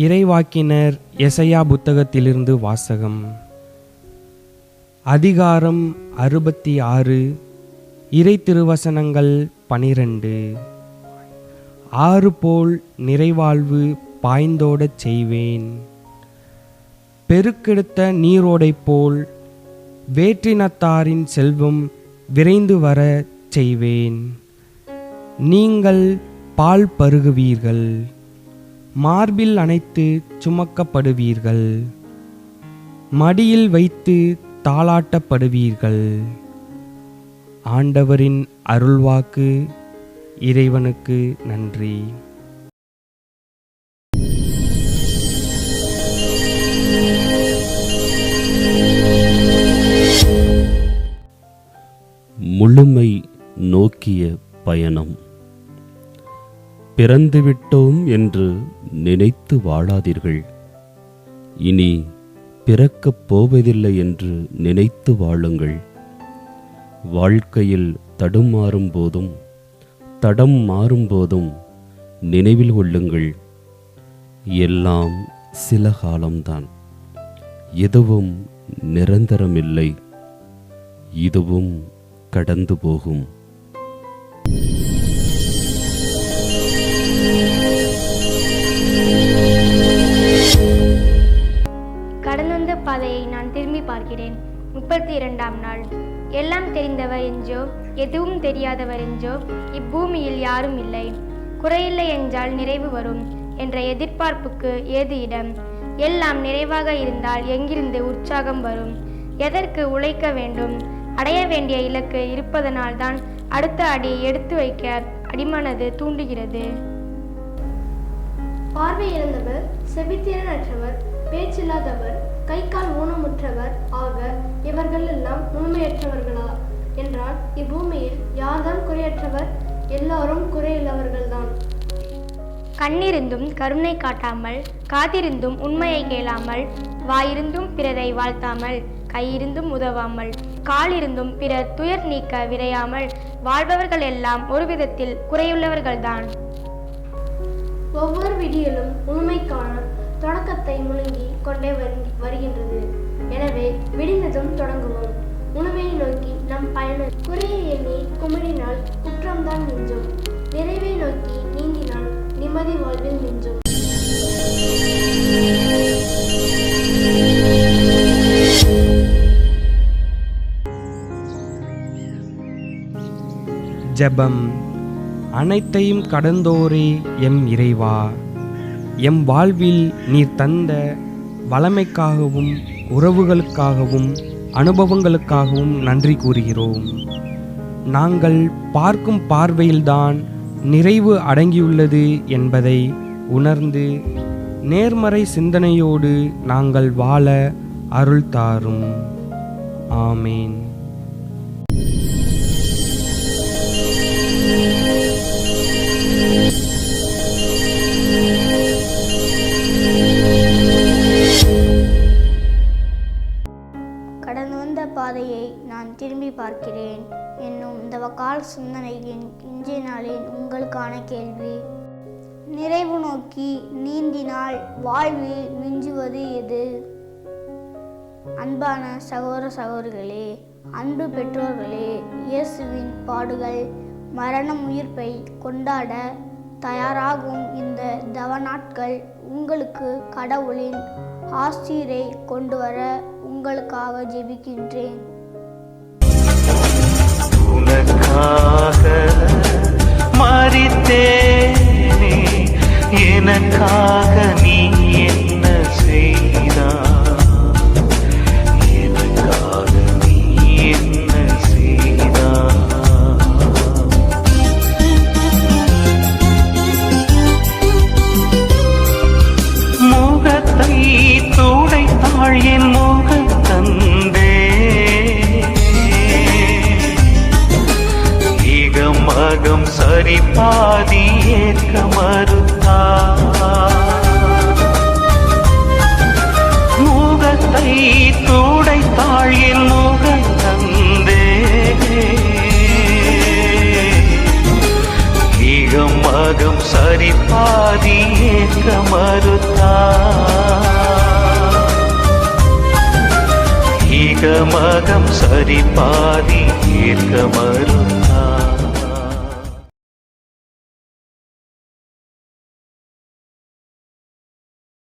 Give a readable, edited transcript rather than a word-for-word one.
இறைவாக்கினர் எசையா புத்தகத்திலிருந்து வாசகம். அதிகாரம் 66, இறை திருவசனங்கள் 12. ஆறு போல் நிறைவாழ்வு பாய்ந்தோடச் செய்வேன், பெருக்கெடுத்த நீரோடை போல் வேற்றினத்தாரின் செல்வம் விரைந்து வர செய்வேன். நீங்கள் பால் பருகுவீர்கள், மார்பில் அணைத்து சுமக்கப்படுவீர்கள், மடியில் வைத்து தாளாட்டப்படுவீர்கள். ஆண்டவரின் அருள்வாக்கு. இறைவனுக்கு நன்றி. முழுமை நோக்கிய பயணம். பிறந்துவிட்டோம் என்று நினைத்து வாழாதீர்கள், இனி பிறக்கப் போவதில்லை என்று நினைத்து வாழுங்கள். வாழ்க்கையில் தடுமாறும் போதும் தடம் மாறும்போதும் நினைவில் கொள்ளுங்கள், எல்லாம் சில காலம்தான், எதுவும் நிரந்தரமில்லை, இதுவும் கடந்து போகும். கடந்து வந்த பாதையை நான் திரும்பி பார்க்கிறேன். 32ஆம் நாள். எல்லாம் தெரிந்தவர் என்றோ எதுவும் தெரியாதவர் என்றோ இப்பூமியில் யாரும் இல்லை. குறையில்லை என்றால் நிறைவு வரும் என்ற எதிர்பார்ப்புக்கு ஏது இடம்? எல்லாம் நிறைவாக இருந்தால் எங்கிருந்து உற்சாகம் வரும்? எதற்கு உழைக்க வேண்டும்? அடைய வேண்டிய இலக்கு இருப்பதனால்தான் அடுத்த அடி எடுத்து வைக்க அடிமனது தூண்டுகிறது. பார்வை இழந்தவர், செவித்திறனற்றவர், பேச்சில்லாதவர், கை கால் ஊனமுற்றவர் ஆக இவர்கள் எல்லாம் முழுமையற்றவர்களா என்றால் இப்பூமியில் யார்தான் குறையற்றவர்? எல்லாரும் குறையுள்ளவர்கள்தான். கண்ணிருந்தும் கருணை காட்டாமல், காதிருந்தும் உண்மையை கேளாமல், வாயிருந்தும் பிறரை வாழ்த்தாமல், கையிருந்தும் உதவாமல், காலிருந்தும் பிறர் துயர் நீக்க விரையாமல் வாழ்பவர்கள் எல்லாம் ஒரு விதத்தில் குறையுள்ளவர்கள்தான். ஒவ்வொரு விடியலும் முழுமைக்கான தொடக்கத்தை முழுங்கி கொண்டே வருகின்றது. எனவே விடிந்ததும் தொடங்குவோம். முழுமையை நோக்கி நம் பயணம். குறையை எண்ணி குமிழினால் குற்றம்தான் மிஞ்சும், நிறைவை நோக்கி நீந்தினால் நிம்மதி வாழ்வில் மிஞ்சும். ஜெபம். அனைத்தையும் கடந்தோரே எம் இறைவா, எம் வாழ்வில் நீர் தந்த வளமைக்காகவும் உறவுகளுக்காகவும் அனுபவங்களுக்காகவும் நன்றி கூறுகிறோம். நாங்கள் பார்க்கும் பார்வையில்தான் நிறைவு அடங்கியுள்ளது என்பதை உணர்ந்து நேர்மறை சிந்தனையோடு நாங்கள் வாழ அருள் தாரும். ஆமேன். கடந்து வந்த பாதையை நான் திரும்பி பார்க்கிறேன் என்னும் இந்த வக்கால் சிந்தனையின் இன்றைய நாளின் உங்களுக்கான கேள்வி: நிறைவு நோக்கி நீந்தினால் வாழ்வில் மிஞ்சுவது எது? அன்பான சகோதர சகோதரிகளே, அன்பு பெற்றோர்களே, இயேசுவின் பாடுகள் மரணம் உயிர்ப்பை கொண்டாட தயாராகும் இந்த தவ நாட்கள் உங்களுக்கு கடவுளின் ஆசீரை கொண்டு வர உங்களுக்காக ஜெபிக்கின்றேன். உனக்காக மரித்தேனே, எனக்காக நீ என்ன செய்தாய்? எனக்காக நீ என்ன செய்தாய்? முகத்தை துடைத்தாள் என் முகத்தந்தே, மகம் சரி பாதி ஏற்க மறுத்தார். முகத்தை துடைத்தாள் என் முகத்தந்தே, மகம் சரி பாதி ஏற்க மறுத்தார். ஈகமகம் சரி பாதி ஏற்க மறுத்தார்.